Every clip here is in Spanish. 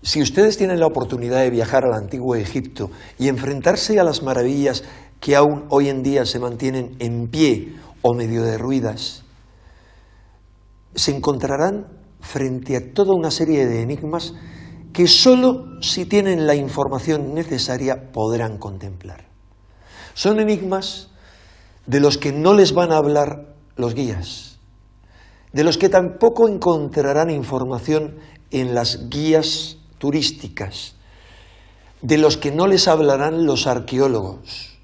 Si ustedes tienen la oportunidad de viajar al antiguo Egipto y enfrentarse a las maravillas que aún hoy en día se mantienen en pie o medio derruidas, se encontrarán frente a toda una serie de enigmas que solo si tienen la información necesaria podrán contemplar. Son enigmas de los que no les van a hablar los guías, de los que tampoco encontrarán información en las guías turísticas, de los que no les hablarán los arqueólogos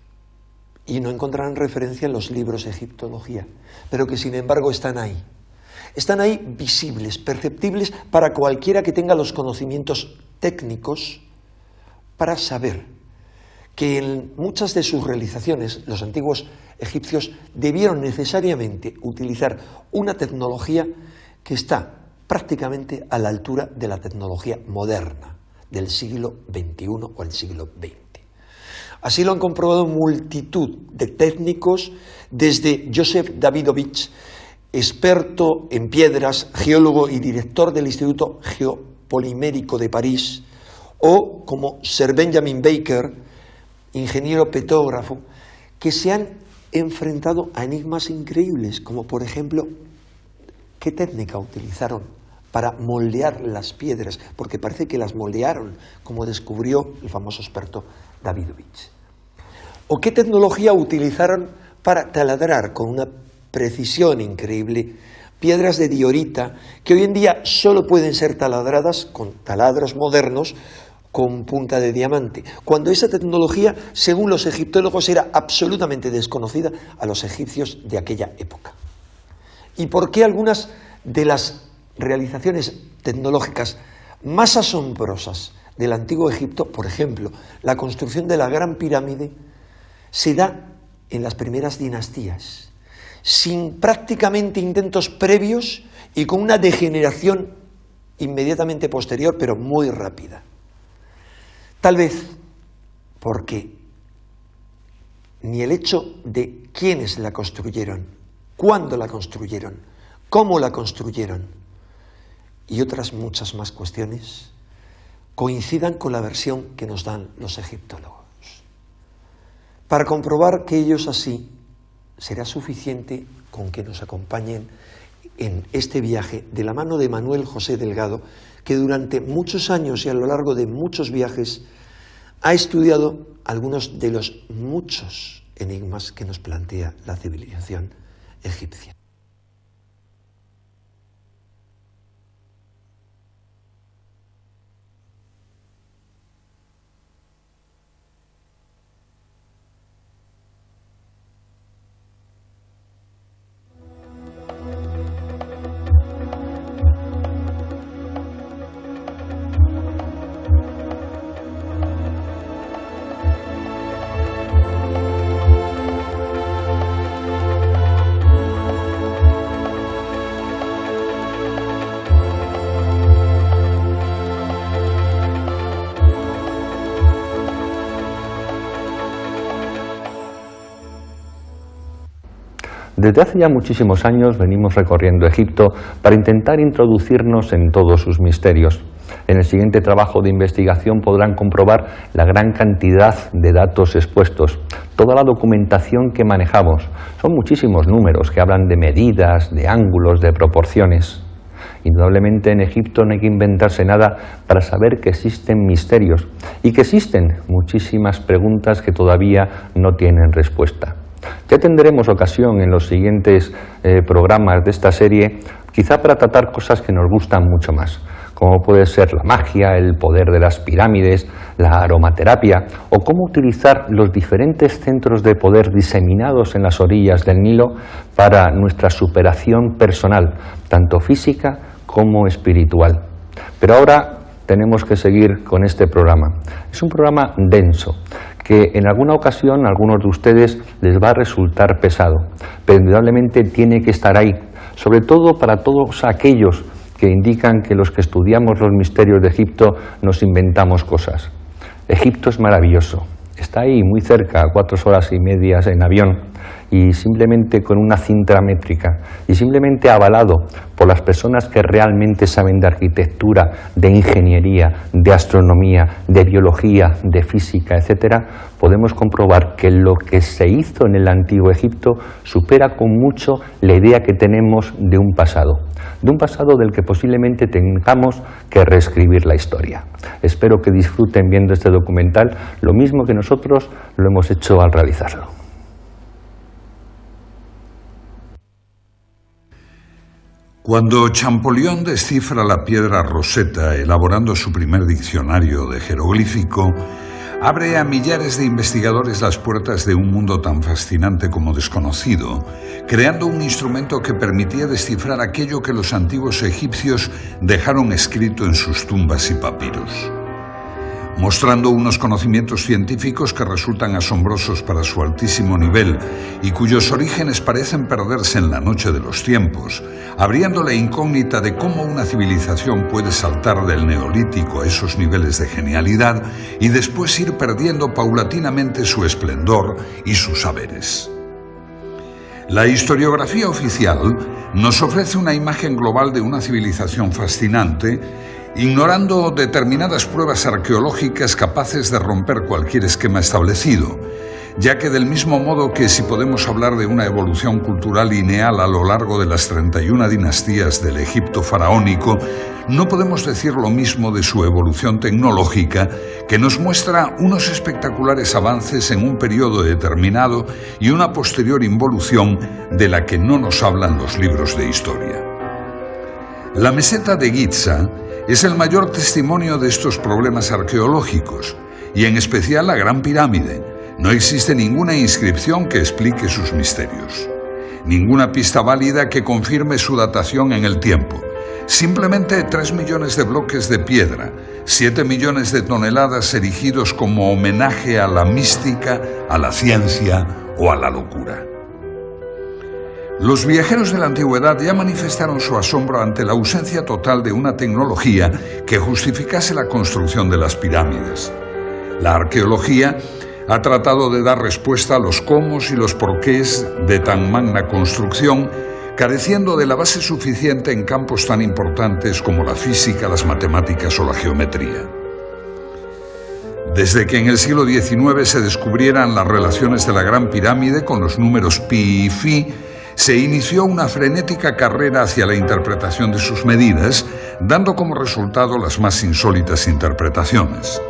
y no encontrarán referencia en los libros de egiptología, pero que sin embargo están ahí. Están ahí visibles, perceptibles para cualquiera que tenga los conocimientos técnicos para saber que en muchas de sus realizaciones los antiguos egipcios debieron necesariamente utilizar una tecnología que está prácticamente a la altura de la tecnología moderna del siglo XXI o el siglo XX. Así lo han comprobado multitud de técnicos, desde Joseph Davidovich, experto en piedras, geólogo y director del Instituto Geopolimérico de París, o como Sir Benjamin Baker, ingeniero petógrafo, que se han enfrentado a enigmas increíbles, como por ejemplo, ¿qué técnica utilizaron para moldear las piedras? Porque parece que las moldearon, como descubrió el famoso experto Davidovich. ¿O qué tecnología utilizaron para taladrar con una precisión increíble piedras de diorita que hoy en día solo pueden ser taladradas con taladros modernos con punta de diamante, cuando esa tecnología, según los egiptólogos, era absolutamente desconocida a los egipcios de aquella época? ¿Y por qué algunas de las realizaciones tecnológicas más asombrosas del antiguo Egipto, por ejemplo, la construcción de la Gran Pirámide, se da en las primeras dinastías, sin prácticamente intentos previos y con una degeneración inmediatamente posterior, pero muy rápida? Tal vez porque ni el hecho de quiénes la construyeron, cuándo la construyeron, cómo la construyeron y otras muchas más cuestiones coincidan con la versión que nos dan los egiptólogos. Para comprobar que ellos así, será suficiente con que nos acompañen en este viaje de la mano de Manuel José Delgado, que durante muchos años y a lo largo de muchos viajes ha estudiado algunos de los muchos enigmas que nos plantea la civilización egipcia. Desde hace ya muchísimos años venimos recorriendo Egipto para intentar introducirnos en todos sus misterios. En el siguiente trabajo de investigación podrán comprobar la gran cantidad de datos expuestos, toda la documentación que manejamos. Son muchísimos números que hablan de medidas, de ángulos, de proporciones. Indudablemente en Egipto no hay que inventarse nada para saber que existen misterios y que existen muchísimas preguntas que todavía no tienen respuesta. Ya tendremos ocasión en los siguientes programas de esta serie, quizá para tratar cosas que nos gustan mucho más, como puede ser la magia, el poder de las pirámides, la aromaterapia, o cómo utilizar los diferentes centros de poder diseminados en las orillas del Nilo para nuestra superación personal, tanto física como espiritual. Pero ahora tenemos que seguir con este programa. Es un programa denso, que en alguna ocasión a algunos de ustedes les va a resultar pesado, pero indudablemente tiene que estar ahí, sobre todo para todos aquellos que indican que los que estudiamos los misterios de Egipto nos inventamos cosas. Egipto es maravilloso, está ahí muy cerca, a 4 horas y media en avión, y simplemente con una cinta métrica, y simplemente avalado por las personas que realmente saben de arquitectura, de ingeniería, de astronomía, de biología, de física, etcétera, podemos comprobar que lo que se hizo en el Antiguo Egipto supera con mucho la idea que tenemos de un pasado del que posiblemente tengamos que reescribir la historia. Espero que disfruten viendo este documental lo mismo que nosotros lo hemos hecho al realizarlo. Cuando Champollion descifra la piedra Rosetta elaborando su primer diccionario de jeroglífico, abre a millares de investigadores las puertas de un mundo tan fascinante como desconocido, creando un instrumento que permitía descifrar aquello que los antiguos egipcios dejaron escrito en sus tumbas y papiros, mostrando unos conocimientos científicos que resultan asombrosos para su altísimo nivel y cuyos orígenes parecen perderse en la noche de los tiempos, abriendo la incógnita de cómo una civilización puede saltar del neolítico a esos niveles de genialidad y después ir perdiendo paulatinamente su esplendor y sus saberes. La historiografía oficial nos ofrece una imagen global de una civilización fascinante, ignorando determinadas pruebas arqueológicas capaces de romper cualquier esquema establecido, ya que del mismo modo que si podemos hablar de una evolución cultural lineal a lo largo de las 31 dinastías del Egipto faraónico, no podemos decir lo mismo de su evolución tecnológica, que nos muestra unos espectaculares avances en un periodo determinado y una posterior involución de la que no nos hablan los libros de historia. La meseta de Giza es el mayor testimonio de estos problemas arqueológicos, y en especial la Gran Pirámide. No existe ninguna inscripción que explique sus misterios, ninguna pista válida que confirme su datación en el tiempo. Simplemente 3 millones de bloques de piedra, 7 millones de toneladas erigidos como homenaje a la mística, a la ciencia o a la locura. Los viajeros de la antigüedad ya manifestaron su asombro ante la ausencia total de una tecnología que justificase la construcción de las pirámides. La arqueología ha tratado de dar respuesta a los cómo y los porqués de tan magna construcción, careciendo de la base suficiente en campos tan importantes como la física, las matemáticas o la geometría. Desde que en el siglo XIX se descubrieran las relaciones de la Gran Pirámide con los números pi y phi, se inició una frenética carrera hacia la interpretación de sus medidas, dando como resultado las más insólitas interpretaciones.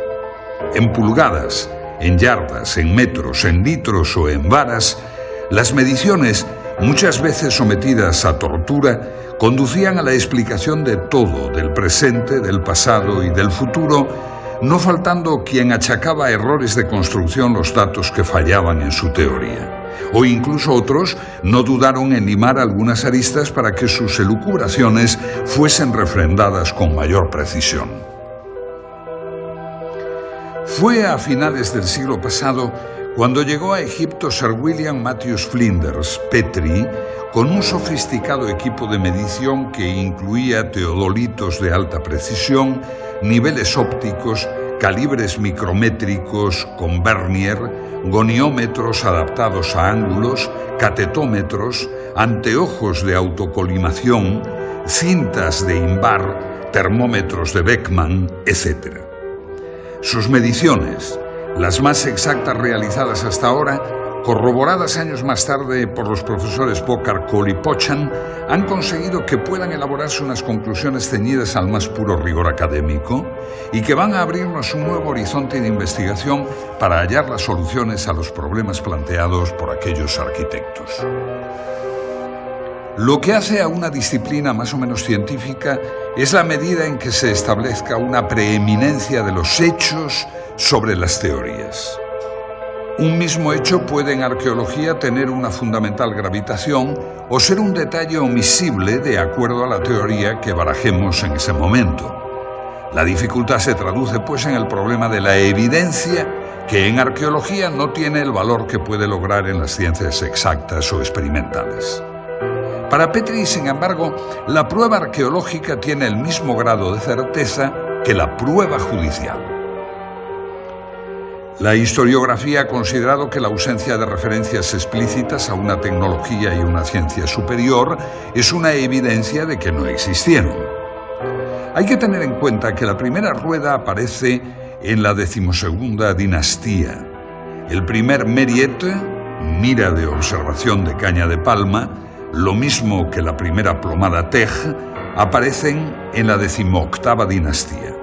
En pulgadas, en yardas, en metros, en litros o en varas, las mediciones, muchas veces sometidas a tortura, conducían a la explicación de todo, del presente, del pasado y del futuro, no faltando quien achacaba a errores de construcción los datos que fallaban en su teoría. O incluso otros no dudaron en limar algunas aristas para que sus elucubraciones fuesen refrendadas con mayor precisión. Fue a finales del siglo pasado cuando llegó a Egipto Sir William Matthews Flinders, Petrie, con un sofisticado equipo de medición que incluía teodolitos de alta precisión, niveles ópticos, calibres micrométricos con vernier, goniómetros adaptados a ángulos, catetómetros, anteojos de autocolimación, cintas de Invar, termómetros de Beckman, etc. Sus mediciones, las más exactas realizadas hasta ahora, corroboradas años más tarde por los profesores Bokar Cole y Pochan, han conseguido que puedan elaborarse unas conclusiones ceñidas al más puro rigor académico y que van a abrirnos un nuevo horizonte de investigación para hallar las soluciones a los problemas planteados por aquellos arquitectos. Lo que hace a una disciplina más o menos científica es la medida en que se establezca una preeminencia de los hechos sobre las teorías. Un mismo hecho puede en arqueología tener una fundamental gravitación o ser un detalle omisible de acuerdo a la teoría que barajemos en ese momento. La dificultad se traduce pues en el problema de la evidencia, que en arqueología no tiene el valor que puede lograr en las ciencias exactas o experimentales. Para Petrie, sin embargo, la prueba arqueológica tiene el mismo grado de certeza que la prueba judicial. La historiografía ha considerado que la ausencia de referencias explícitas a una tecnología y una ciencia superior es una evidencia de que no existieron. Hay que tener en cuenta que la primera rueda aparece en la 12ª dinastía. El primer Meriet, mira de observación de caña de palma, lo mismo que la primera plomada Tej, aparecen en la 18ª dinastía.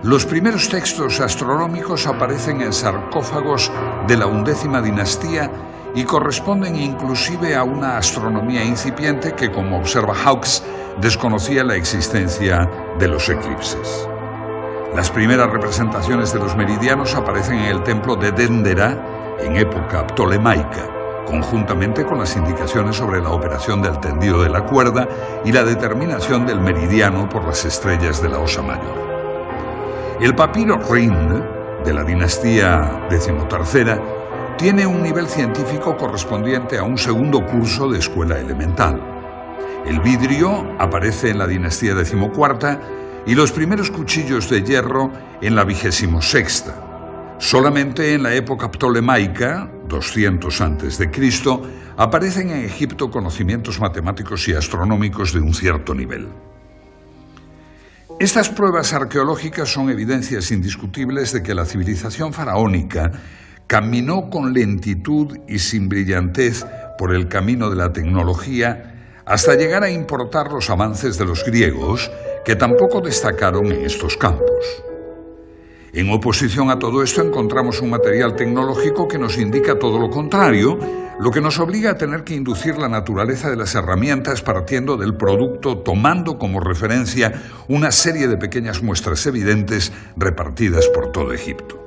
Los primeros textos astronómicos aparecen en sarcófagos de la 11ª dinastía y corresponden inclusive a una astronomía incipiente que, como observa Hawkes, desconocía la existencia de los eclipses. Las primeras representaciones de los meridianos aparecen en el templo de Dendera en época ptolemaica, conjuntamente con las indicaciones sobre la operación del tendido de la cuerda y la determinación del meridiano por las estrellas de la Osa Mayor. El papiro Rind, de la dinastía XIII, tiene un nivel científico correspondiente a un segundo curso de escuela elemental. El vidrio aparece en la dinastía XIV y los primeros cuchillos de hierro en la 26ª. Solamente en la época ptolemaica, 200 a.C., aparecen en Egipto conocimientos matemáticos y astronómicos de un cierto nivel. Estas pruebas arqueológicas son evidencias indiscutibles de que la civilización faraónica caminó con lentitud y sin brillantez por el camino de la tecnología hasta llegar a importar los avances de los griegos, que tampoco destacaron en estos campos. En oposición a todo esto encontramos un material tecnológico que nos indica todo lo contrario, lo que nos obliga a tener que inducir la naturaleza de las herramientas partiendo del producto, tomando como referencia una serie de pequeñas muestras evidentes repartidas por todo Egipto.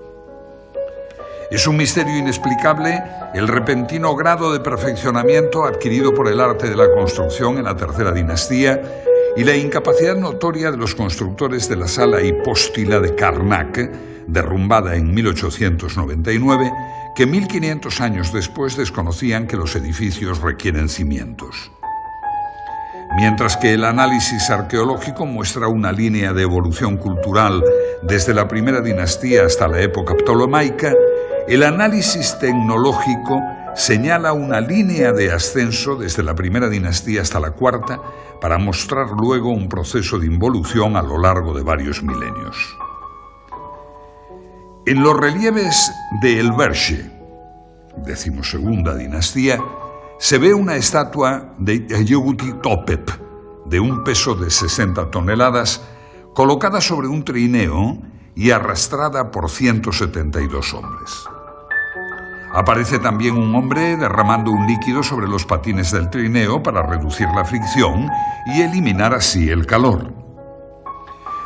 Es un misterio inexplicable el repentino grado de perfeccionamiento adquirido por el arte de la construcción en la tercera dinastía y la incapacidad notoria de los constructores de la sala hipóstila de Karnak, derrumbada en 1899, que 1500 años después desconocían que los edificios requieren cimientos. Mientras que el análisis arqueológico muestra una línea de evolución cultural desde la primera dinastía hasta la época ptolemaica, el análisis tecnológico señala una línea de ascenso desde la primera dinastía hasta la cuarta para mostrar luego un proceso de involución a lo largo de varios milenios. En los relieves de El Berge, 12ª dinastía, se ve una estatua de Yehuti-Topep de un peso de 60 toneladas colocada sobre un trineo y arrastrada por 172 hombres. Aparece también un hombre derramando un líquido sobre los patines del trineo para reducir la fricción y eliminar así el calor.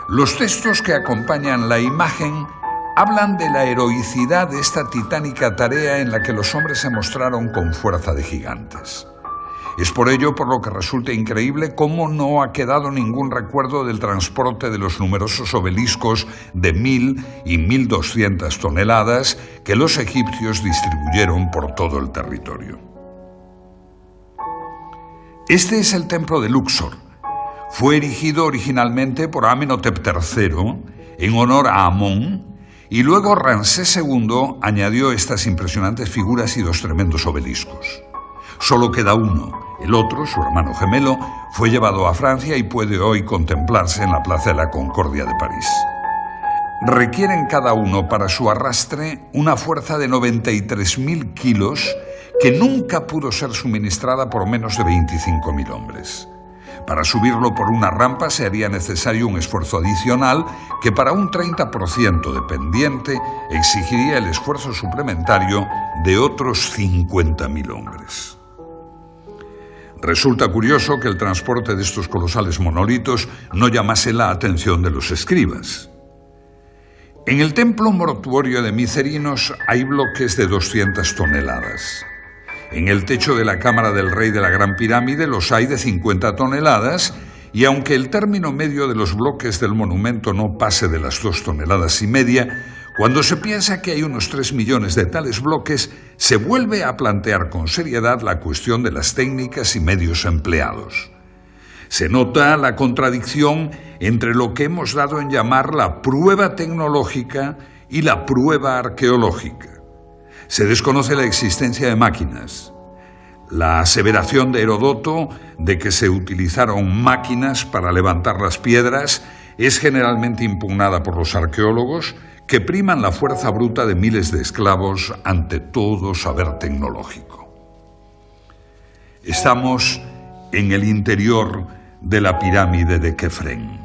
Los textos que acompañan la imagen hablan de la heroicidad de esta titánica tarea en la que los hombres se mostraron con fuerza de gigantes. Es por ello por lo que resulta increíble cómo no ha quedado ningún recuerdo del transporte de los numerosos obeliscos de 1000 y 1200 toneladas que los egipcios distribuyeron por todo el territorio. Este es el templo de Luxor. Fue erigido originalmente por Amenhotep III en honor a Amón, y luego Ramsés II añadió estas impresionantes figuras y 2 tremendos obeliscos. Solo queda uno. El otro, su hermano gemelo, fue llevado a Francia y puede hoy contemplarse en la Plaza de la Concordia de París. Requieren cada uno para su arrastre una fuerza de 93.000 kilos que nunca pudo ser suministrada por menos de 25.000 hombres. Para subirlo por una rampa se haría necesario un esfuerzo adicional que para un 30% de pendiente exigiría el esfuerzo suplementario de otros 50.000 hombres. Resulta curioso que el transporte de estos colosales monolitos no llamase la atención de los escribas. En el templo mortuorio de Micerinos hay bloques de 200 toneladas. En el techo de la cámara del rey de la Gran Pirámide los hay de 50 toneladas y aunque el término medio de los bloques del monumento no pase de las 2,5 toneladas, cuando se piensa que hay unos 3 millones de tales bloques, se vuelve a plantear con seriedad la cuestión de las técnicas y medios empleados. Se nota la contradicción entre lo que hemos dado en llamar la prueba tecnológica y la prueba arqueológica. Se desconoce la existencia de máquinas. La aseveración de Heródoto de que se utilizaron máquinas para levantar las piedras es generalmente impugnada por los arqueólogos, que priman la fuerza bruta de miles de esclavos ante todo saber tecnológico. Estamos en el interior de la pirámide de Kefren.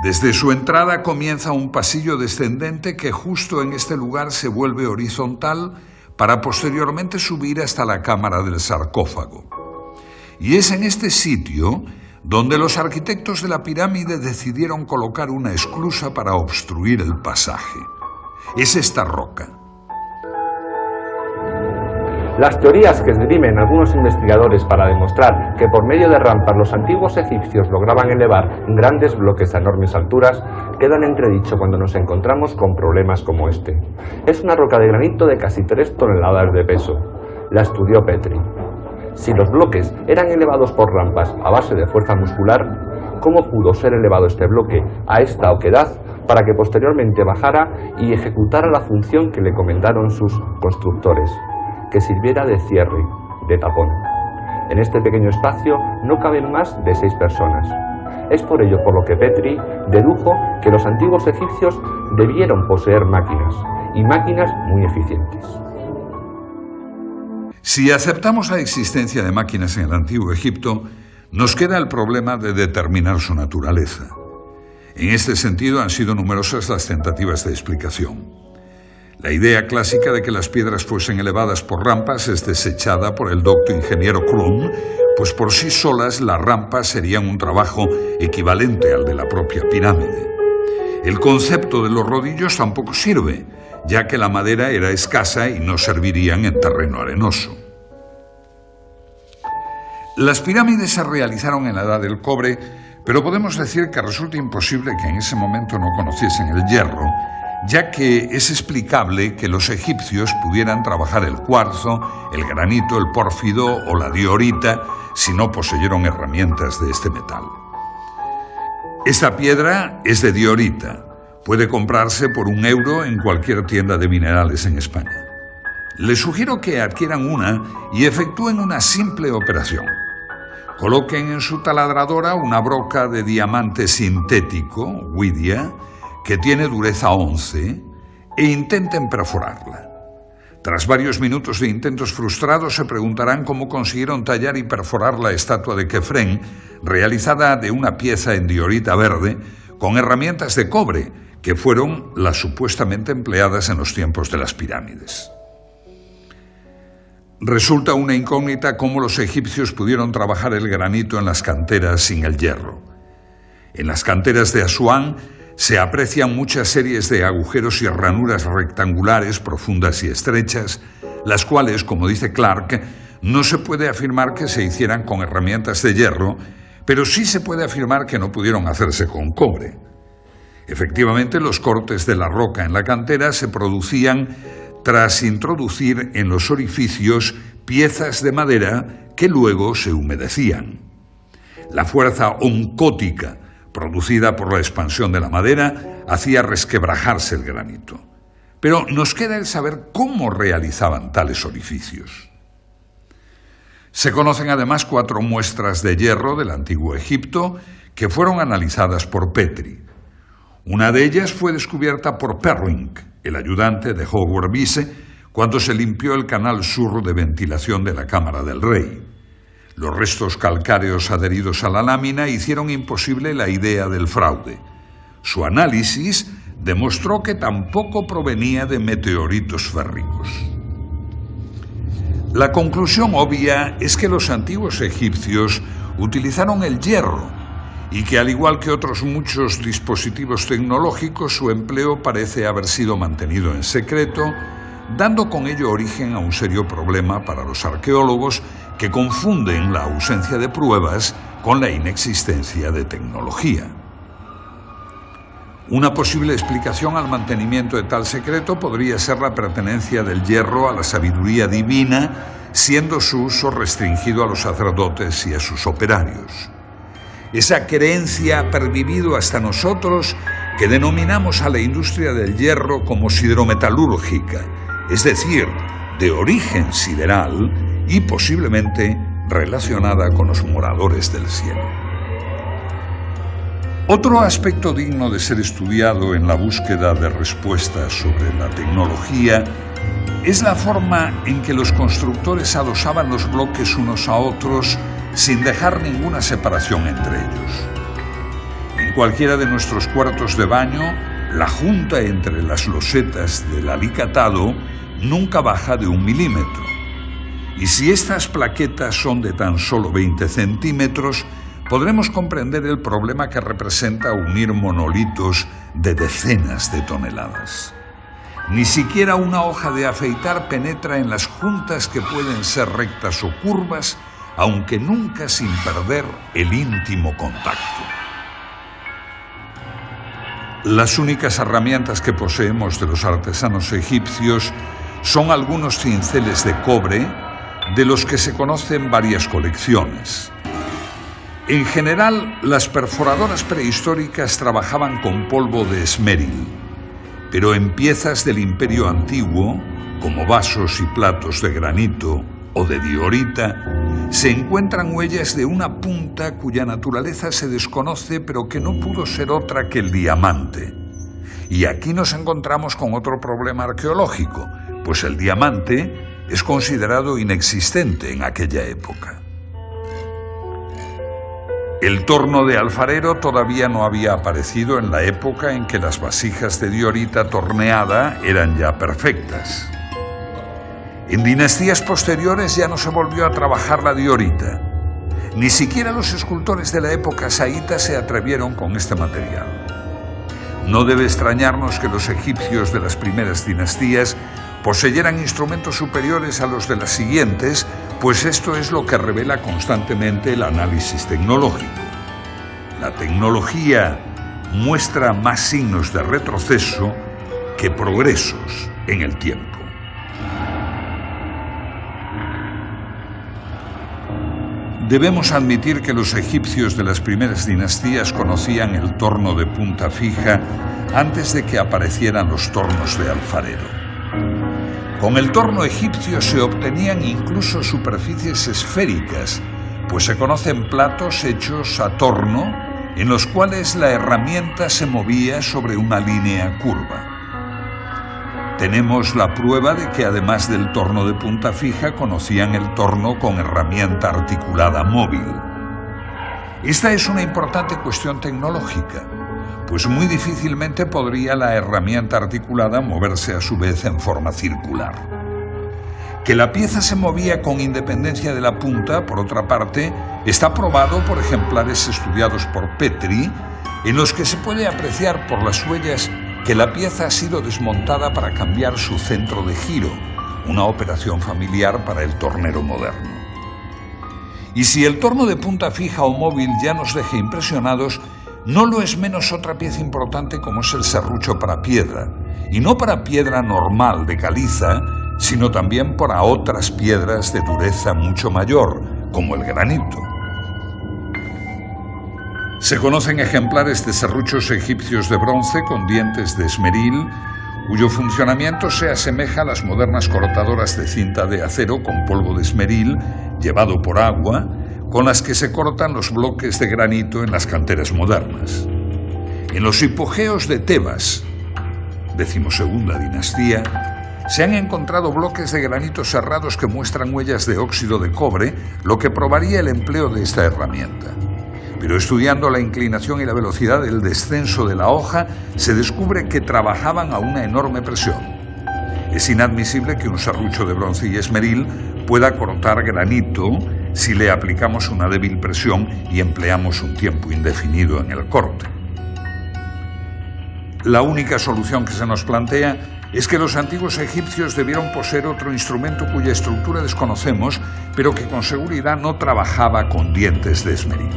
Desde su entrada comienza un pasillo descendente que justo en este lugar se vuelve horizontal para posteriormente subir hasta la cámara del sarcófago. Y es en este sitio donde los arquitectos de la pirámide decidieron colocar una esclusa para obstruir el pasaje. Es esta roca. Las teorías que esgrimen algunos investigadores para demostrar que por medio de rampas los antiguos egipcios lograban elevar grandes bloques a enormes alturas quedan en entredicho cuando nos encontramos con problemas como este. Es una roca de granito de casi 3 toneladas de peso. La estudió Petri. Si los bloques eran elevados por rampas a base de fuerza muscular, ¿cómo pudo ser elevado este bloque a esta oquedad para que posteriormente bajara y ejecutara la función que le comendaron sus constructores? Que sirviera de cierre, de tapón. En este pequeño espacio no caben más de 6 personas. Es por ello por lo que Petri dedujo que los antiguos egipcios debieron poseer máquinas, y máquinas muy eficientes. Si aceptamos la existencia de máquinas en el Antiguo Egipto, nos queda el problema de determinar su naturaleza. En este sentido han sido numerosas las tentativas de explicación. La idea clásica de que las piedras fuesen elevadas por rampas es desechada por el docto ingeniero Krum, pues por sí solas las rampas serían un trabajo equivalente al de la propia pirámide. El concepto de los rodillos tampoco sirve, ya que la madera era escasa y no servirían en terreno arenoso. Las pirámides se realizaron en la Edad del Cobre, pero podemos decir que resulta imposible que en ese momento no conociesen el hierro, ya que es explicable que los egipcios pudieran trabajar el cuarzo, el granito, el pórfido o la diorita si no poseyeron herramientas de este metal. Esta piedra es de diorita. Puede comprarse por €1 en cualquier tienda de minerales en España. Les sugiero que adquieran una y efectúen una simple operación. Coloquen en su taladradora una broca de diamante sintético, Widia, que tiene dureza 11, e intenten perforarla. Tras varios minutos de intentos frustrados, se preguntarán cómo consiguieron tallar y perforar la estatua de Kefren, realizada de una pieza en diorita verde, con herramientas de cobre, que fueron las supuestamente empleadas en los tiempos de las pirámides. Resulta una incógnita cómo los egipcios pudieron trabajar el granito en las canteras sin el hierro. En las canteras de Asuán se aprecian muchas series de agujeros y ranuras rectangulares profundas y estrechas, las cuales, como dice Clark, no se puede afirmar que se hicieran con herramientas de hierro, pero sí se puede afirmar que no pudieron hacerse con cobre. Efectivamente, los cortes de la roca en la cantera se producían tras introducir en los orificios piezas de madera que luego se humedecían. La fuerza oncótica producida por la expansión de la madera hacía resquebrajarse el granito. Pero nos queda el saber cómo realizaban tales orificios. Se conocen además 4 muestras de hierro del Antiguo Egipto que fueron analizadas por Petri. Una de ellas fue descubierta por Perrin, el ayudante de Howard Bisse, cuando se limpió el canal sur de ventilación de la Cámara del Rey. Los restos calcáreos adheridos a la lámina hicieron imposible la idea del fraude. Su análisis demostró que tampoco provenía de meteoritos férricos. La conclusión obvia es que los antiguos egipcios utilizaron el hierro y que, al igual que otros muchos dispositivos tecnológicos, su empleo parece haber sido mantenido en secreto, dando con ello origen a un serio problema para los arqueólogos que confunden la ausencia de pruebas con la inexistencia de tecnología. Una posible explicación al mantenimiento de tal secreto podría ser la pertenencia del hierro a la sabiduría divina, siendo su uso restringido a los sacerdotes y a sus operarios. Esa creencia ha pervivido hasta nosotros que denominamos a la industria del hierro como siderometalúrgica, es decir, de origen sideral y posiblemente relacionada con los moradores del cielo. Otro aspecto digno de ser estudiado en la búsqueda de respuestas sobre la tecnología es la forma en que los constructores adosaban los bloques unos a otros sin dejar ninguna separación entre ellos. En cualquiera de nuestros cuartos de baño, la junta entre las losetas del alicatado nunca baja de 1 milímetro. Y si estas plaquetas son de tan solo 20 centímetros, podremos comprender el problema que representa unir monolitos de decenas de toneladas. Ni siquiera una hoja de afeitar penetra en las juntas que pueden ser rectas o curvas, aunque nunca sin perder el íntimo contacto. Las únicas herramientas que poseemos de los artesanos egipcios son algunos cinceles de cobre, de los que se conocen varias colecciones. En general, las perforadoras prehistóricas trabajaban con polvo de esmeril, pero en piezas del Imperio Antiguo, como vasos y platos de granito o de diorita, se encuentran huellas de una punta cuya naturaleza se desconoce, pero que no pudo ser otra que el diamante. Y aquí nos encontramos con otro problema arqueológico, pues el diamante es considerado inexistente en aquella época. El torno de alfarero todavía no había aparecido en la época en que las vasijas de diorita torneada eran ya perfectas. En dinastías posteriores ya no se volvió a trabajar la diorita. Ni siquiera los escultores de la época saíta se atrevieron con este material. No debe extrañarnos que los egipcios de las primeras dinastías poseyeran instrumentos superiores a los de las siguientes, pues esto es lo que revela constantemente el análisis tecnológico. La tecnología muestra más signos de retroceso que progresos en el tiempo. Debemos admitir que los egipcios de las primeras dinastías conocían el torno de punta fija antes de que aparecieran los tornos de alfarero. Con el torno egipcio se obtenían incluso superficies esféricas, pues se conocen platos hechos a torno en los cuales la herramienta se movía sobre una línea curva. Tenemos la prueba de que además del torno de punta fija conocían el torno con herramienta articulada móvil. Esta es una importante cuestión tecnológica, pues muy difícilmente podría la herramienta articulada moverse a su vez en forma circular. Que la pieza se movía con independencia de la punta, por otra parte, está probado por ejemplares estudiados por Petri, en los que se puede apreciar por las huellas que la pieza ha sido desmontada para cambiar su centro de giro, una operación familiar para el tornero moderno. Y si el torno de punta fija o móvil ya nos deja impresionados, no lo es menos otra pieza importante como es el serrucho para piedra, y no para piedra normal de caliza, sino también para otras piedras de dureza mucho mayor, como el granito. Se conocen ejemplares de serruchos egipcios de bronce con dientes de esmeril, cuyo funcionamiento se asemeja a las modernas cortadoras de cinta de acero con polvo de esmeril llevado por agua, con las que se cortan los bloques de granito en las canteras modernas. En los hipogeos de Tebas, 12ª dinastía, se han encontrado bloques de granito serrados que muestran huellas de óxido de cobre, lo que probaría el empleo de esta herramienta. Pero estudiando la inclinación y la velocidad del descenso de la hoja, se descubre que trabajaban a una enorme presión. Es inadmisible que un serrucho de bronce y esmeril pueda cortar granito si le aplicamos una débil presión y empleamos un tiempo indefinido en el corte. La única solución que se nos plantea es que los antiguos egipcios debieron poseer otro instrumento cuya estructura desconocemos, pero que con seguridad no trabajaba con dientes de esmeril.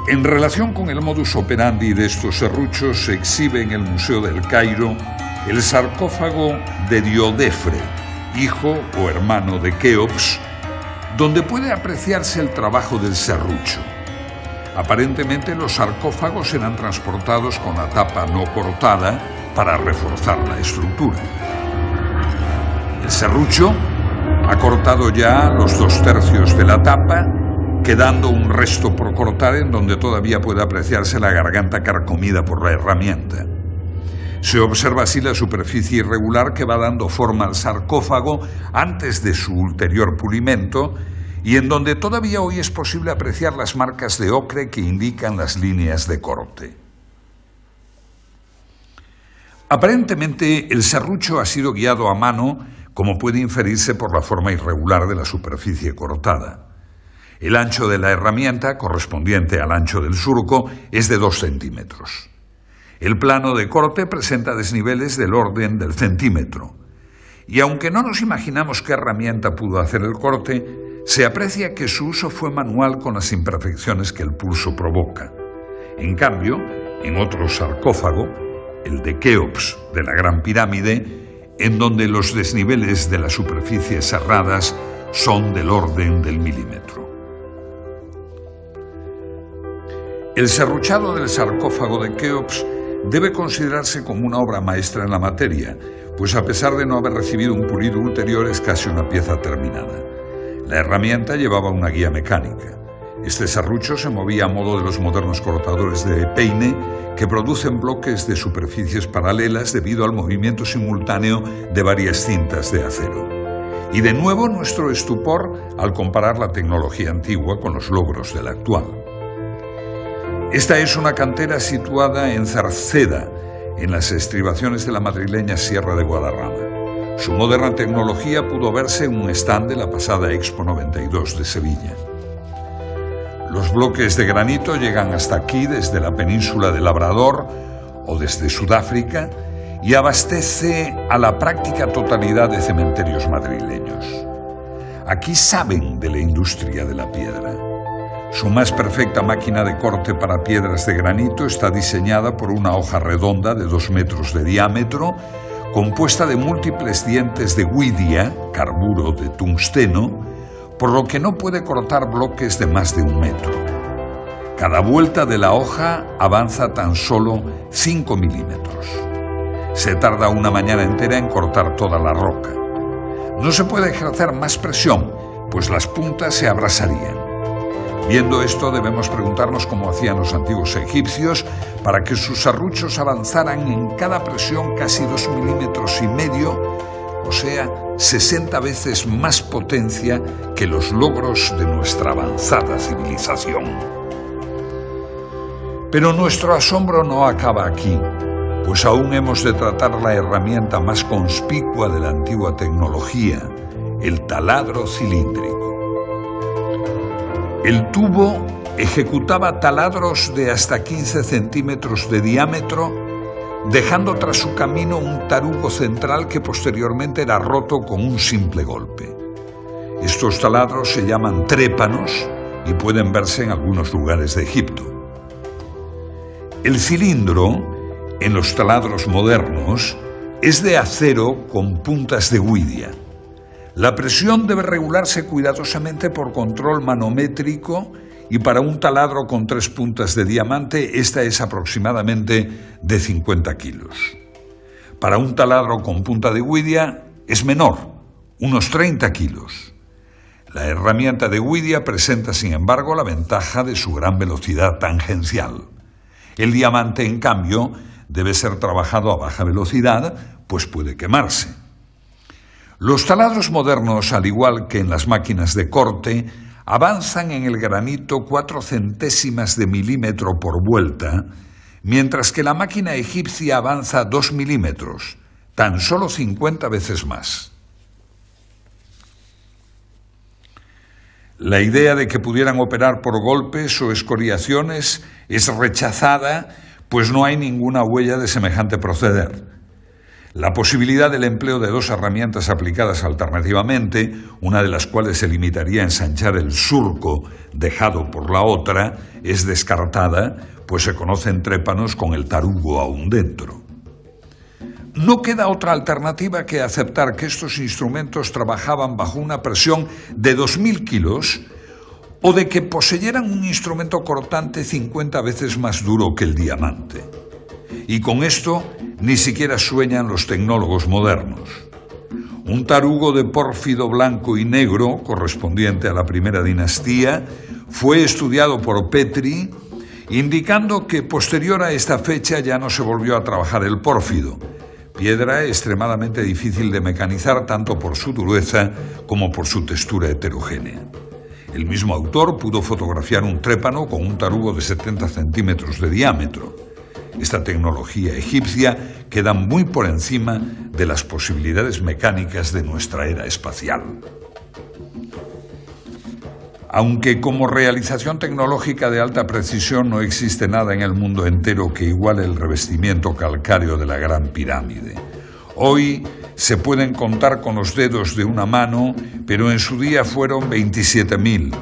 En relación con el modus operandi de estos serruchos, se exhibe en el Museo del Cairo el sarcófago de Diodefre, hijo o hermano de Keops, donde puede apreciarse el trabajo del serrucho. Aparentemente los sarcófagos eran transportados con la tapa no cortada para reforzar la estructura. El serrucho ha cortado ya los 2/3 de la tapa, quedando un resto por cortar en donde todavía puede apreciarse la garganta carcomida por la herramienta. Se observa así la superficie irregular que va dando forma al sarcófago antes de su ulterior pulimento y en donde todavía hoy es posible apreciar las marcas de ocre que indican las líneas de corte. Aparentemente el serrucho ha sido guiado a mano, como puede inferirse por la forma irregular de la superficie cortada. El ancho de la herramienta, correspondiente al ancho del surco, es de 2 centímetros. El plano de corte presenta desniveles del orden del centímetro. Y aunque no nos imaginamos qué herramienta pudo hacer el corte, se aprecia que su uso fue manual con las imperfecciones que el pulso provoca. En cambio, en otro sarcófago, el de Keops de la Gran Pirámide, en donde los desniveles de las superficies serradas son del orden del milímetro. El serruchado del sarcófago de Keops debe considerarse como una obra maestra en la materia, pues a pesar de no haber recibido un pulido ulterior es casi una pieza terminada. La herramienta llevaba una guía mecánica. Este serrucho se movía a modo de los modernos cortadores de peine que producen bloques de superficies paralelas debido al movimiento simultáneo de varias cintas de acero. Y de nuevo nuestro estupor al comparar la tecnología antigua con los logros de la actual. Esta es una cantera situada en Cerceda, en las estribaciones de la madrileña Sierra de Guadarrama. Su moderna tecnología pudo verse en un stand de la pasada Expo 92 de Sevilla. Los bloques de granito llegan hasta aquí desde la península de Labrador o desde Sudáfrica y abastece a la práctica totalidad de cementerios madrileños. Aquí saben de la industria de la piedra. Su más perfecta máquina de corte para piedras de granito está diseñada por una hoja redonda de 2 metros de diámetro, compuesta de múltiples dientes de huidia, carburo de tungsteno, por lo que no puede cortar bloques de más de 1 metro. Cada vuelta de la hoja avanza tan solo 5 milímetros. Se tarda una mañana entera en cortar toda la roca. No se puede ejercer más presión, pues las puntas se abrasarían. Viendo esto, debemos preguntarnos cómo hacían los antiguos egipcios para que sus serruchos avanzaran en cada presión casi 2,5 milímetros, o sea, 60 veces más potencia que los logros de nuestra avanzada civilización. Pero nuestro asombro no acaba aquí, pues aún hemos de tratar la herramienta más conspicua de la antigua tecnología, el taladro cilíndrico. El tubo ejecutaba taladros de hasta 15 centímetros de diámetro, dejando tras su camino un tarugo central que posteriormente era roto con un simple golpe. Estos taladros se llaman trépanos y pueden verse en algunos lugares de Egipto. El cilindro, en los taladros modernos, es de acero con puntas de huidia. La presión debe regularse cuidadosamente por control manométrico y para un taladro con 3 puntas de diamante esta es aproximadamente de 50 kilos. Para un taladro con punta de huidia es menor, unos 30 kilos. La herramienta de huidia presenta, sin embargo, la ventaja de su gran velocidad tangencial. El diamante, en cambio, debe ser trabajado a baja velocidad, pues puede quemarse. Los taladros modernos, al igual que en las máquinas de corte, avanzan en el granito 4 centésimas de milímetro por vuelta, mientras que la máquina egipcia avanza 2 milímetros, tan solo 50 veces más. La idea de que pudieran operar por golpes o escoriaciones es rechazada, pues no hay ninguna huella de semejante proceder. La posibilidad del empleo de 2 herramientas aplicadas alternativamente, una de las cuales se limitaría a ensanchar el surco dejado por la otra, es descartada, pues se conocen trépanos con el tarugo aún dentro. No queda otra alternativa que aceptar que estos instrumentos trabajaban bajo una presión de 2.000 kilos o de que poseyeran un instrumento cortante 50 veces más duro que el diamante. Y con esto ni siquiera sueñan los tecnólogos modernos. Un tarugo de pórfido blanco y negro, correspondiente a la primera dinastía, fue estudiado por Petri, indicando que posterior a esta fecha ya no se volvió a trabajar el pórfido, piedra extremadamente difícil de mecanizar tanto por su dureza como por su textura heterogénea. El mismo autor pudo fotografiar un trépano con un tarugo de 70 centímetros de diámetro. Esta tecnología egipcia queda muy por encima de las posibilidades mecánicas de nuestra era espacial. Aunque como realización tecnológica de alta precisión no existe nada en el mundo entero que iguale el revestimiento calcáreo de la Gran Pirámide. Hoy se pueden contar con los dedos de una mano, pero en su día fueron 27.000.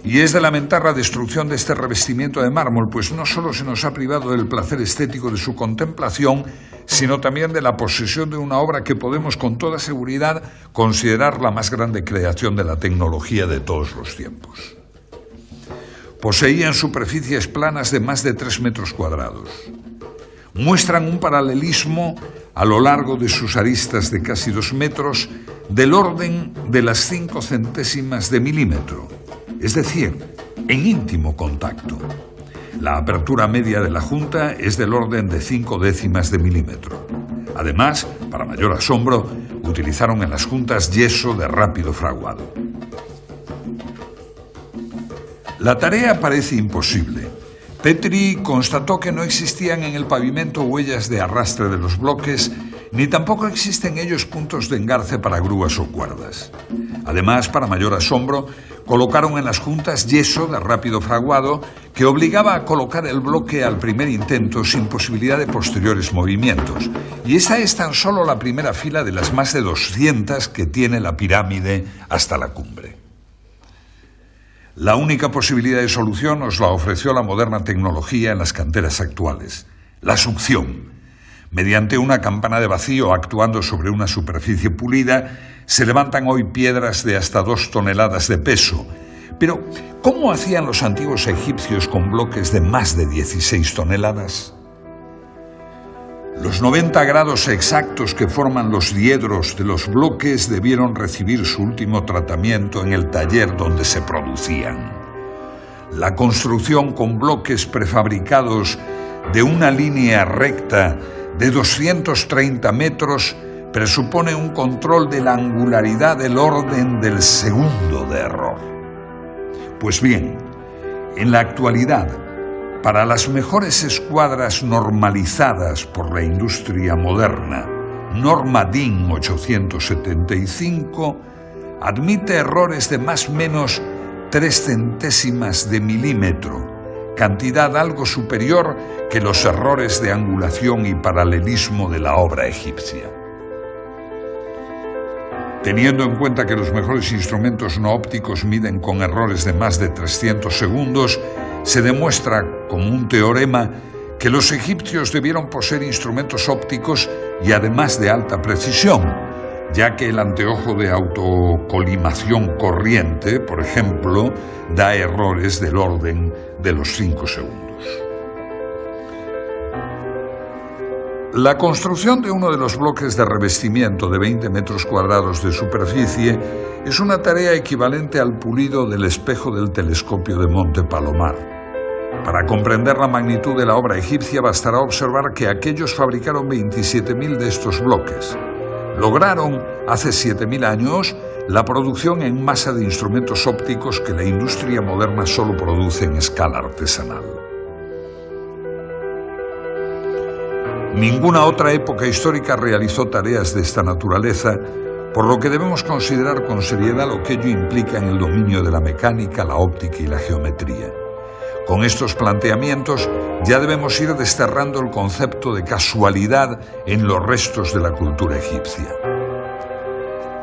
Y es de lamentar la destrucción de este revestimiento de mármol, pues no solo se nos ha privado del placer estético de su contemplación, sino también de la posesión de una obra que podemos con toda seguridad considerar la más grande creación de la tecnología de todos los tiempos. Poseían superficies planas de más de 3 metros cuadrados. Muestran un paralelismo a lo largo de sus aristas de casi 2 metros del orden de las 5 centésimas de milímetro, es decir, en íntimo contacto. La apertura media de la junta es del orden de 5 décimas de milímetro. Además, para mayor asombro, utilizaron en las juntas yeso de rápido fraguado. La tarea parece imposible. Petri constató que no existían en el pavimento huellas de arrastre de los bloques, ni tampoco existen en ellos puntos de engarce para grúas o cuerdas. Además, para mayor asombro, colocaron en las juntas yeso de rápido fraguado que obligaba a colocar el bloque al primer intento sin posibilidad de posteriores movimientos. Y esta es tan solo la primera fila de las más de 200 que tiene la pirámide hasta la cumbre. La única posibilidad de solución nos la ofreció la moderna tecnología en las canteras actuales: la succión. Mediante una campana de vacío actuando sobre una superficie pulida, se levantan hoy piedras de hasta 2 toneladas de peso. Pero, ¿cómo hacían los antiguos egipcios con bloques de más de 16 toneladas? Los 90 grados exactos que forman los diedros de los bloques debieron recibir su último tratamiento en el taller donde se producían. La construcción con bloques prefabricados de una línea recta de 230 metros presupone un control de la angularidad del orden del segundo de error. Pues bien, en la actualidad, para las mejores escuadras normalizadas por la industria moderna, norma DIN 875 admite errores de más o menos 3 centésimas de milímetro, cantidad algo superior que los errores de angulación y paralelismo de la obra egipcia. Teniendo en cuenta que los mejores instrumentos no ópticos miden con errores de más de 300 segundos, se demuestra como un teorema que los egipcios debieron poseer instrumentos ópticos y además de alta precisión, ya que el anteojo de autocolimación corriente, por ejemplo, da errores del orden de los 5 segundos. La construcción de uno de los bloques de revestimiento de 20 metros cuadrados de superficie es una tarea equivalente al pulido del espejo del telescopio de Monte Palomar. Para comprender la magnitud de la obra egipcia bastará observar que aquellos fabricaron 27.000 de estos bloques. Lograron, hace 7.000 años, la producción en masa de instrumentos ópticos que la industria moderna solo produce en escala artesanal. Ninguna otra época histórica realizó tareas de esta naturaleza, por lo que debemos considerar con seriedad lo que ello implica en el dominio de la mecánica, la óptica y la geometría. Con estos planteamientos ya debemos ir desterrando el concepto de casualidad en los restos de la cultura egipcia.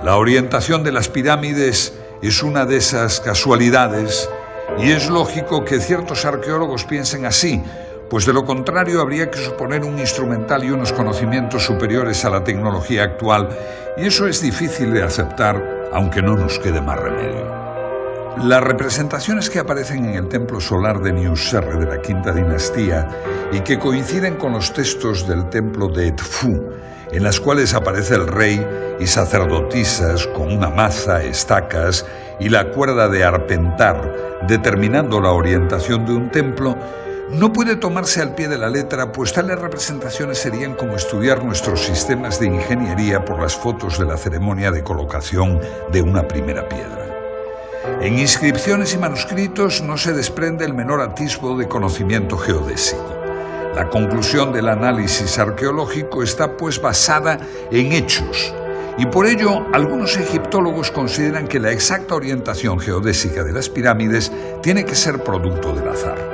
La orientación de las pirámides es una de esas casualidades y es lógico que ciertos arqueólogos piensen así, pues de lo contrario habría que suponer un instrumental y unos conocimientos superiores a la tecnología actual, y eso es difícil de aceptar, aunque no nos quede más remedio. Las representaciones que aparecen en el templo solar de Niuserre de la Quinta Dinastía y que coinciden con los textos del templo de Edfu, en las cuales aparece el rey y sacerdotisas con una maza, estacas y la cuerda de arpentar, determinando la orientación de un templo, no puede tomarse al pie de la letra, pues tales representaciones serían como estudiar nuestros sistemas de ingeniería por las fotos de la ceremonia de colocación de una primera piedra. En inscripciones y manuscritos no se desprende el menor atisbo de conocimiento geodésico. La conclusión del análisis arqueológico está pues basada en hechos, y por ello algunos egiptólogos consideran que la exacta orientación geodésica de las pirámides tiene que ser producto del azar.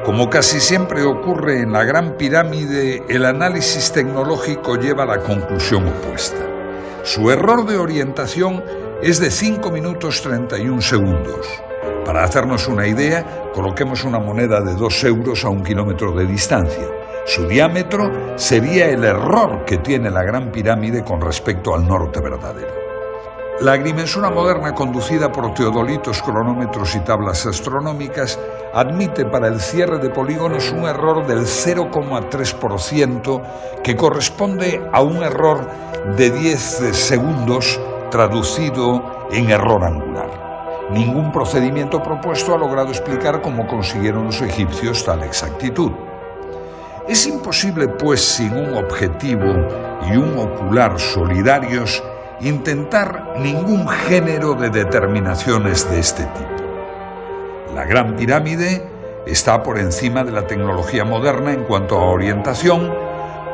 Como casi siempre ocurre en la Gran Pirámide, el análisis tecnológico lleva a la conclusión opuesta. Su error de orientación es de 5 minutos 31 segundos. Para hacernos una idea, coloquemos una moneda de 2 euros a 1 kilómetro de distancia. Su diámetro sería el error que tiene la Gran Pirámide con respecto al norte verdadero. La agrimensura moderna, conducida por teodolitos, cronómetros y tablas astronómicas, admite para el cierre de polígonos un error del 0,3%, que corresponde a un error de 10 segundos traducido en error angular. Ningún procedimiento propuesto ha logrado explicar cómo consiguieron los egipcios tal exactitud. Es imposible, pues, sin un objetivo y un ocular solidarios, intentar ningún género de determinaciones de este tipo. La Gran Pirámide está por encima de la tecnología moderna en cuanto a orientación,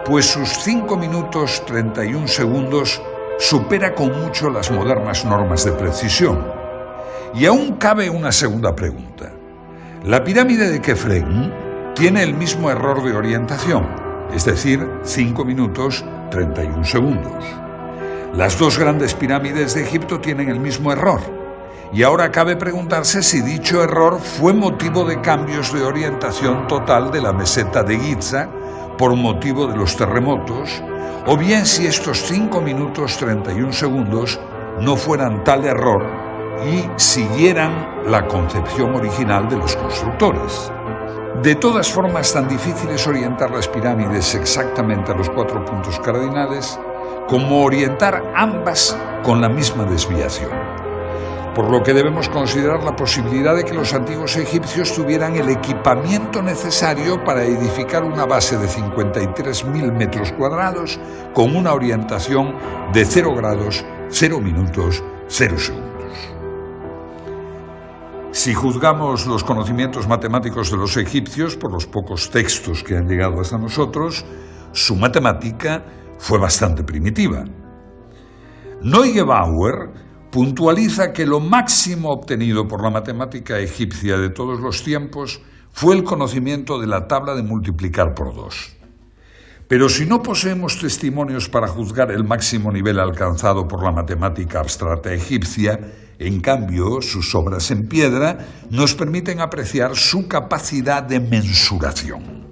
pues sus 5 minutos 31 segundos supera con mucho las modernas normas de precisión. Y aún cabe una segunda pregunta. La pirámide de Kefren tiene el mismo error de orientación, es decir, 5 minutos 31 segundos. Las dos grandes pirámides de Egipto tienen el mismo error. Y ahora cabe preguntarse si dicho error fue motivo de cambios de orientación total de la meseta de Giza por motivo de los terremotos, o bien si estos 5 minutos 31 segundos no fueran tal error y siguieran la concepción original de los constructores. De todas formas, tan difícil es orientar las pirámides exactamente a los 4 puntos cardinales como orientar ambas con la misma desviación. Por lo que debemos considerar la posibilidad de que los antiguos egipcios tuvieran el equipamiento necesario para edificar una base de 53.000 metros cuadrados con una orientación de 0 grados, 0 minutos, 0 segundos. Si juzgamos los conocimientos matemáticos de los egipcios por los pocos textos que han llegado hasta nosotros, su matemática fue bastante primitiva. Neugebauer puntualiza que lo máximo obtenido por la matemática egipcia de todos los tiempos fue el conocimiento de la tabla de multiplicar por 2. Pero si no poseemos testimonios para juzgar el máximo nivel alcanzado por la matemática abstracta egipcia, en cambio, sus obras en piedra nos permiten apreciar su capacidad de mensuración.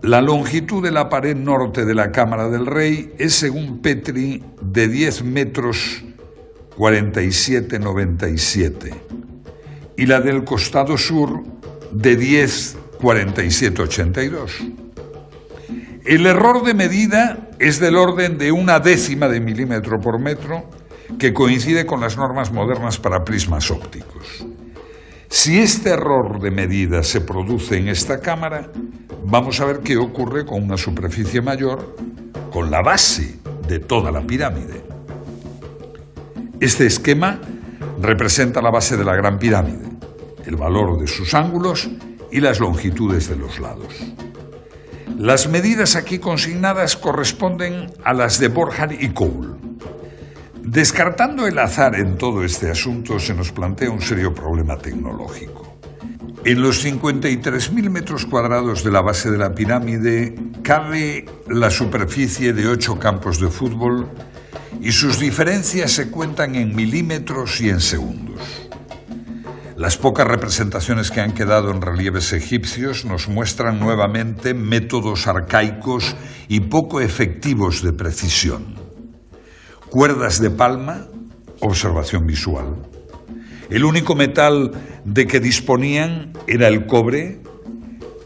La longitud de la pared norte de la Cámara del Rey es, según Petri, de 10 metros 47,97 y la del costado sur de 10 47,82. El error de medida es del orden de 1/10 de milímetro por metro, que coincide con las normas modernas para prismas ópticos. Si este error de medida se produce en esta cámara, vamos a ver qué ocurre con una superficie mayor, con la base de toda la pirámide. Este esquema representa la base de la Gran Pirámide, el valor de sus ángulos y las longitudes de los lados. Las medidas aquí consignadas corresponden a las de Borjar y Cole. Descartando el azar en todo este asunto, se nos plantea un serio problema tecnológico. En los 53.000 metros cuadrados de la base de la pirámide cabe la superficie de 8 campos de fútbol y sus diferencias se cuentan en milímetros y en segundos. Las pocas representaciones que han quedado en relieves egipcios nos muestran nuevamente métodos arcaicos y poco efectivos de precisión. Cuerdas de palma, observación visual. El único metal de que disponían era el cobre,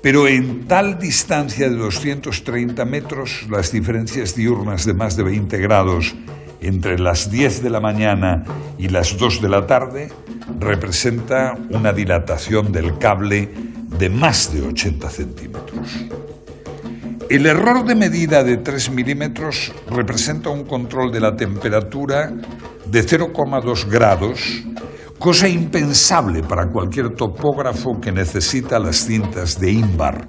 pero en tal distancia de 230 metros, las diferencias diurnas de más de 20 grados entre las 10 de la mañana y las 2 de la tarde representa una dilatación del cable de más de 80 centímetros. El error de medida de 3 milímetros representa un control de la temperatura de 0,2 grados, cosa impensable para cualquier topógrafo que necesita las cintas de Invar,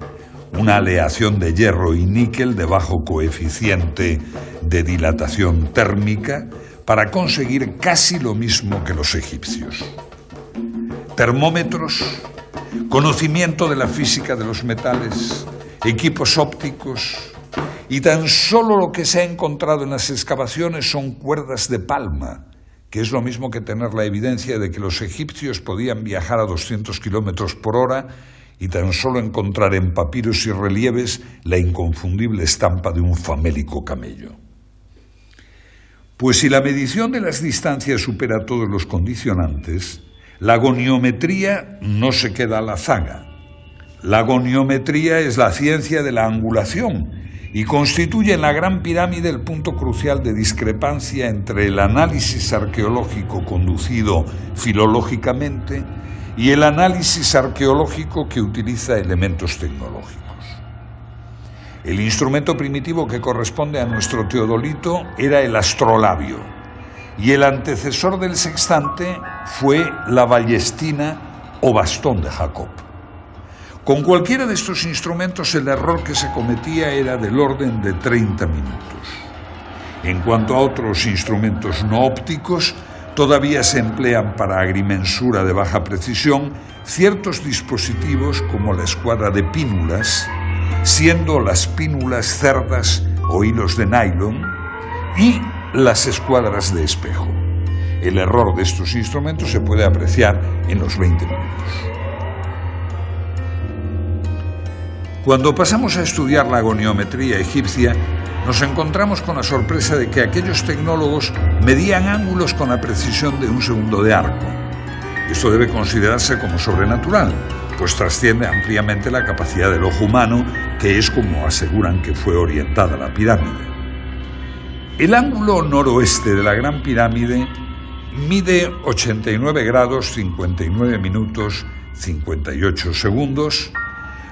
una aleación de hierro y níquel de bajo coeficiente de dilatación térmica, para conseguir casi lo mismo que los egipcios. Termómetros, conocimiento de la física de los metales, equipos ópticos, y tan solo lo que se ha encontrado en las excavaciones son cuerdas de palma, que es lo mismo que tener la evidencia de que los egipcios podían viajar a 200 kilómetros por hora y tan solo encontrar en papiros y relieves la inconfundible estampa de un famélico camello. Pues si la medición de las distancias supera todos los condicionantes, la goniometría no se queda a la zaga. La goniometría es la ciencia de la angulación y constituye en la Gran Pirámide el punto crucial de discrepancia entre el análisis arqueológico conducido filológicamente y el análisis arqueológico que utiliza elementos tecnológicos. El instrumento primitivo que corresponde a nuestro teodolito era el astrolabio, y el antecesor del sextante fue la ballestina o bastón de Jacob. Con cualquiera de estos instrumentos el error que se cometía era del orden de 30 minutos. En cuanto a otros instrumentos no ópticos, todavía se emplean para agrimensura de baja precisión ciertos dispositivos como la escuadra de pínulas, siendo las pínulas cerdas o hilos de nylon, y las escuadras de espejo. El error de estos instrumentos se puede apreciar en los 20 minutos. Cuando pasamos a estudiar la goniometría egipcia, nos encontramos con la sorpresa de que aquellos tecnólogos medían ángulos con la precisión de un segundo de arco. Esto debe considerarse como sobrenatural, pues trasciende ampliamente la capacidad del ojo humano, que es como aseguran que fue orientada la pirámide. El ángulo noroeste de la Gran Pirámide mide 89 grados 59 minutos 58 segundos,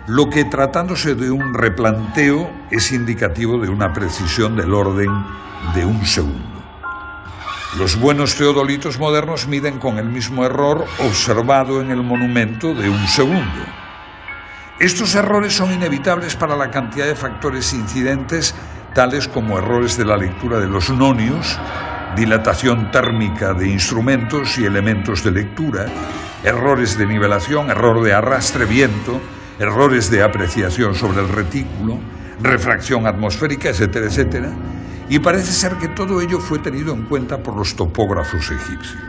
lo que, tratándose de un replanteo, es indicativo de una precisión del orden de un segundo. Los buenos teodolitos modernos miden con el mismo error observado en el monumento de un segundo. Estos errores son inevitables para la cantidad de factores incidentes, tales como errores de la lectura de los nonios, dilatación térmica de instrumentos y elementos de lectura, errores de nivelación, error de arrastre, viento, errores de apreciación sobre el retículo, refracción atmosférica, etcétera, etcétera, y parece ser que todo ello fue tenido en cuenta por los topógrafos egipcios.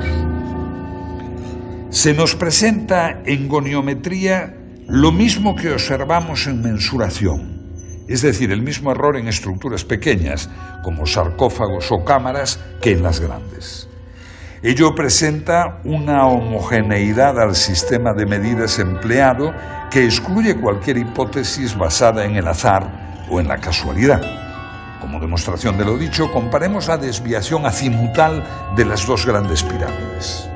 Se nos presenta en goniometría lo mismo que observamos en mensuración, es decir, el mismo error en estructuras pequeñas, como sarcófagos o cámaras, que en las grandes. Ello presenta una homogeneidad al sistema de medidas empleado que excluye cualquier hipótesis basada en el azar o en la casualidad. Como demostración de lo dicho, comparemos la desviación azimutal de las dos grandes pirámides.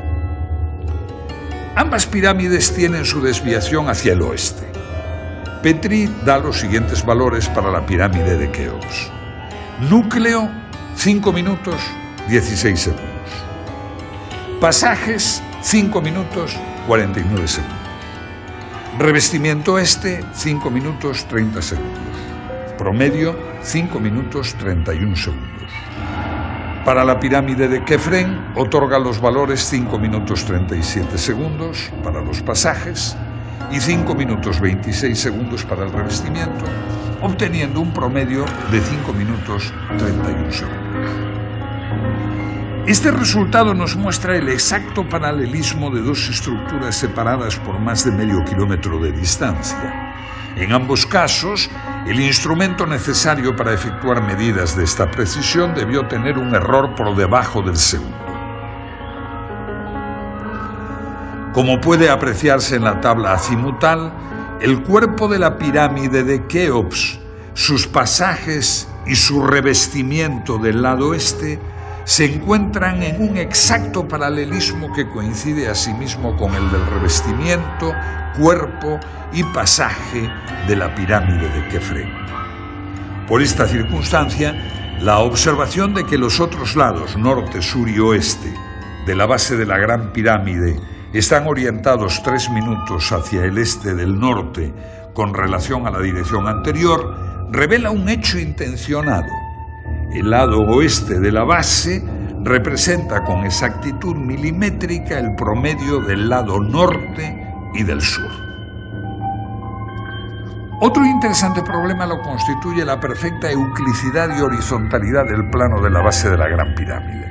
Ambas pirámides tienen su desviación hacia el oeste. Petrie da los siguientes valores para la pirámide de Keops. Núcleo, 5 minutos, 16 segundos. Pasajes, 5 minutos, 49 segundos. Revestimiento este, 5 minutos, 30 segundos. Promedio, 5 minutos, 31 segundos. Para la pirámide de Kefren, otorga los valores 5 minutos, 37 segundos para los pasajes y 5 minutos, 26 segundos para el revestimiento, obteniendo un promedio de 5 minutos, 31 segundos. Este resultado nos muestra el exacto paralelismo de dos estructuras separadas por más de medio kilómetro de distancia. En ambos casos, el instrumento necesario para efectuar medidas de esta precisión debió tener un error por debajo del segundo. Como puede apreciarse en la tabla azimutal, el cuerpo de la pirámide de Keops, sus pasajes y su revestimiento del lado este se encuentran en un exacto paralelismo que coincide asimismo con el del revestimiento, cuerpo y pasaje de la pirámide de Kefren. Por esta circunstancia, la observación de que los otros lados, norte, sur y oeste, de la base de la Gran Pirámide están orientados 3 minutos hacia el este del norte con relación a la dirección anterior, revela un hecho intencionado. El lado oeste de la base representa con exactitud milimétrica el promedio del lado norte y del sur. Otro interesante problema lo constituye la perfecta euclicidad y horizontalidad del plano de la base de la Gran Pirámide.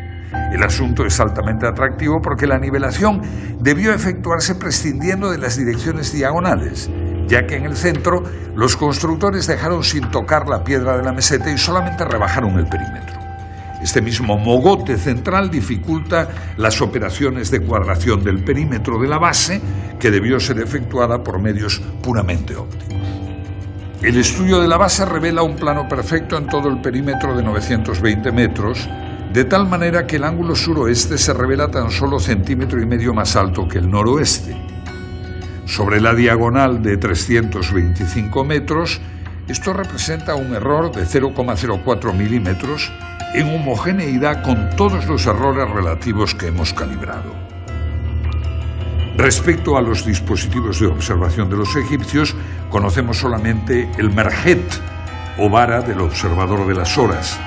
El asunto es altamente atractivo porque la nivelación debió efectuarse prescindiendo de las direcciones diagonales, ya que en el centro los constructores dejaron sin tocar la piedra de la meseta y solamente rebajaron el perímetro. Este mismo mogote central dificulta las operaciones de cuadración del perímetro de la base, que debió ser efectuada por medios puramente ópticos. El estudio de la base revela un plano perfecto en todo el perímetro de 920 metros, de tal manera que el ángulo suroeste se revela tan solo 1,5 centímetros más alto que el noroeste. Sobre la diagonal de 325 metros, esto representa un error de 0,04 milímetros en homogeneidad con todos los errores relativos que hemos calibrado. Respecto a los dispositivos de observación de los egipcios, conocemos solamente el merjet, o vara del observador de las horas,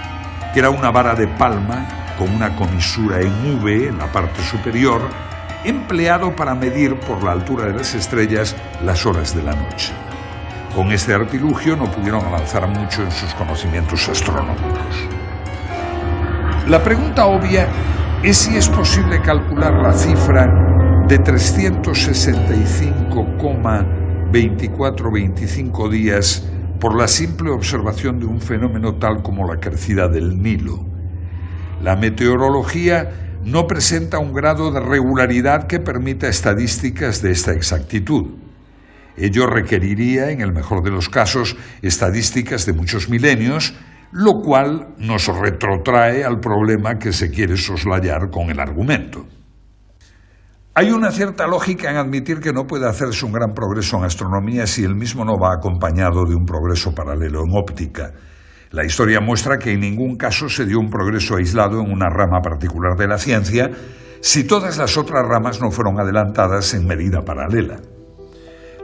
que era una vara de palma con una comisura en V en la parte superior, empleado para medir por la altura de las estrellas las horas de la noche. Con este artilugio no pudieron avanzar mucho en sus conocimientos astronómicos. La pregunta obvia es si es posible calcular la cifra de 365,2425 días por la simple observación de un fenómeno tal como la crecida del Nilo. La meteorología no presenta un grado de regularidad que permita estadísticas de esta exactitud. Ello requeriría, en el mejor de los casos, estadísticas de muchos milenios, lo cual nos retrotrae al problema que se quiere soslayar con el argumento. Hay una cierta lógica en admitir que no puede hacerse un gran progreso en astronomía si el mismo no va acompañado de un progreso paralelo en óptica. La historia muestra que en ningún caso se dio un progreso aislado en una rama particular de la ciencia si todas las otras ramas no fueron adelantadas en medida paralela.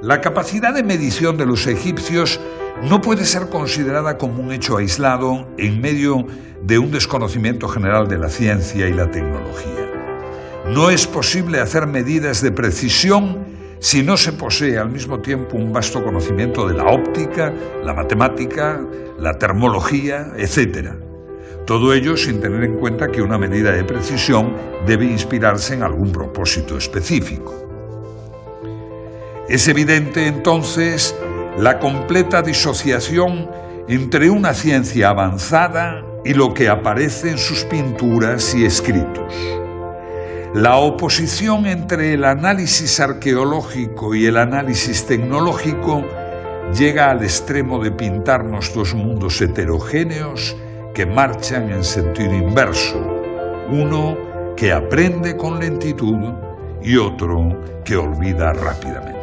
La capacidad de medición de los egipcios no puede ser considerada como un hecho aislado en medio de un desconocimiento general de la ciencia y la tecnología. No es posible hacer medidas de precisión si no se posee al mismo tiempo un vasto conocimiento de la óptica, la matemática, la termología, etc. Todo ello sin tener en cuenta que una medida de precisión debe inspirarse en algún propósito específico. Es evidente entonces la completa disociación entre una ciencia avanzada y lo que aparece en sus pinturas y escritos. La oposición entre el análisis arqueológico y el análisis tecnológico llega al extremo de pintarnos dos mundos heterogéneos que marchan en sentido inverso, uno que aprende con lentitud y otro que olvida rápidamente.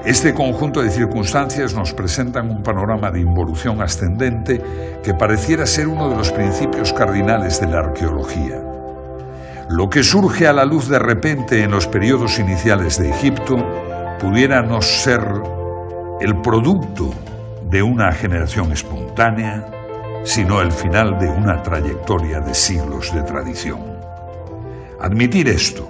Este conjunto de circunstancias nos presentan un panorama de involución ascendente que pareciera ser uno de los principios cardinales de la arqueología. Lo que surge a la luz de repente en los periodos iniciales de Egipto pudiera no ser el producto de una generación espontánea, sino el final de una trayectoria de siglos de tradición. Admitir esto,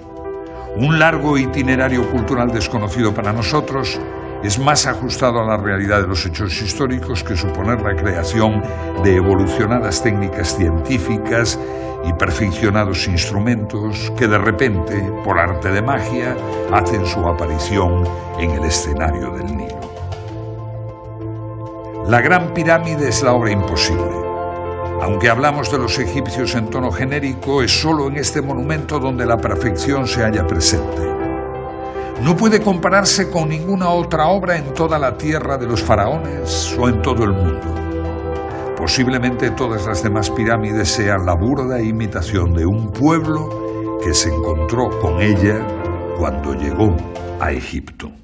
un largo itinerario cultural desconocido para nosotros, es más ajustado a la realidad de los hechos históricos que suponer la creación de evolucionadas técnicas científicas y perfeccionados instrumentos que de repente, por arte de magia, hacen su aparición en el escenario del Nilo. La Gran Pirámide es la obra imposible. Aunque hablamos de los egipcios en tono genérico, es solo en este monumento donde la perfección se halla presente. No puede compararse con ninguna otra obra en toda la tierra de los faraones o en todo el mundo. Posiblemente todas las demás pirámides sean la burda imitación de un pueblo que se encontró con ella cuando llegó a Egipto.